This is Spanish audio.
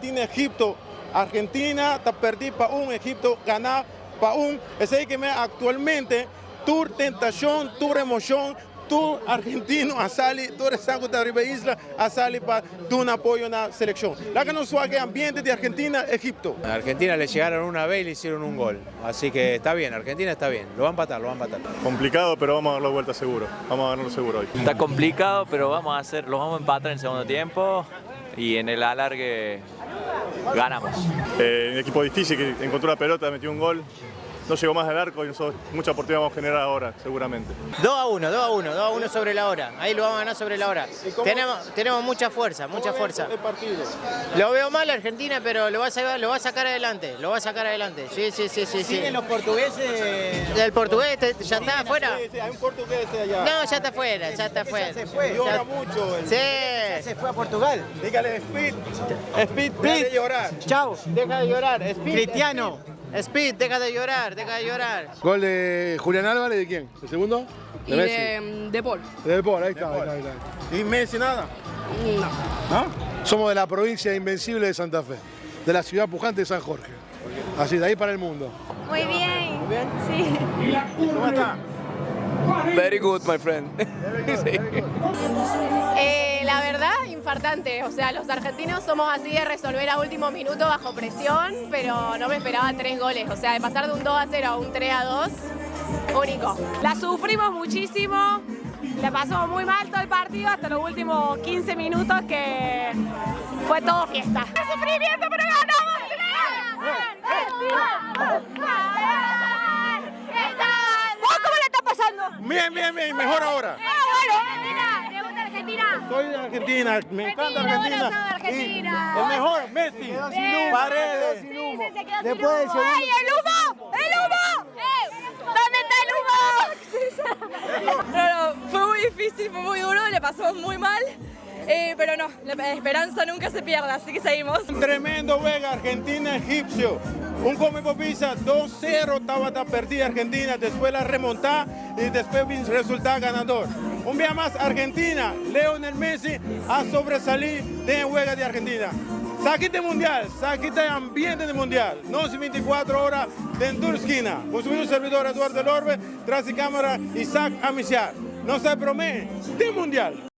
Argentina-Egipto. Argentina está perdida para Egipto ganar para Es ahí que actualmente tu tentación, tu emoción, tu argentino a salir, tu sangue de Riba Isla a salir para un apoyo a la selección. La que no suave ambiente de Argentina-Egipto. A Argentina le llegaron una vez y le hicieron un gol. Así que está bien, Argentina está bien. Lo va a empatar, lo va a empatar. Complicado, pero vamos a darlo vuelta seguro. Vamos a ganarlo seguro hoy. Está complicado, pero los vamos a empatar en el segundo tiempo y en el alargue ganamos. Un equipo difícil que encontró la pelota, metió un gol. No llegó más al arco y nosotros mucha oportunidad vamos a generar ahora, seguramente. 2-1 sobre la hora. Ahí lo vamos a ganar sobre la hora. Tenemos mucha fuerza, mucha fuerza. El partido. Lo veo mal Argentina, pero lo va a sacar adelante. Lo va a sacar adelante. Sí. ¿Siguen los portugueses? El portugués ya está afuera. Sí, hay un portugués allá. No, ya está afuera, ya está afuera. Se fue. Llora mucho. Sí. Se fue a Portugal. Dígale, Speed, deja de llorar. Chao. Deja de llorar. Speed. Cristiano. Speed, deja de llorar. Gol de Julián Álvarez, ¿de quién? ¿El segundo? Y de Paul. De Paul, ahí está. ¿Y Messi nada? No. Somos de la provincia invencible de Santa Fe, de la ciudad pujante de San Jorge. Así, de ahí para el mundo. Muy bien. ¿Muy bien? Sí. ¿Cómo está? Very good, my friend. La verdad, infartante. O sea, los argentinos somos así de resolver a último minuto bajo presión, pero no me esperaba 3 goles. O sea, de pasar de un 2-0 a un 3-2, único. La sufrimos muchísimo, la pasamos muy mal todo el partido hasta los últimos 15 minutos que fue todo fiesta. ¡Qué sufrimiento, pero ganamos! ¿Vos cómo le está pasando? Bien, mejor ahora. Bueno, ¿te gusta Argentina? Soy de Argentina, me encanta Argentina. Argentina. Argentina. Y el mejor, Messi, Paredes. Después del segundo. ¡Ay, el humo! ¡El humo! ¿Dónde está el humo? No, fue muy difícil, fue muy duro, le pasamos muy mal, pero no, la esperanza nunca se pierde, así que seguimos. Un tremendo Vega, Argentina-Egipcio. Un come por pizza, 2-0 estaba perdida Argentina, después la remontada y después vino resultado ganador. Un día más Argentina, Lionel Messi a sobresalir de juega de Argentina. Saquite mundial, saquite ambiente de mundial. No es 24 horas dentro de esquina. Con su servidor Eduardo Lorbe, tras y cámara Isaac Amiciar. No se promete de mundial.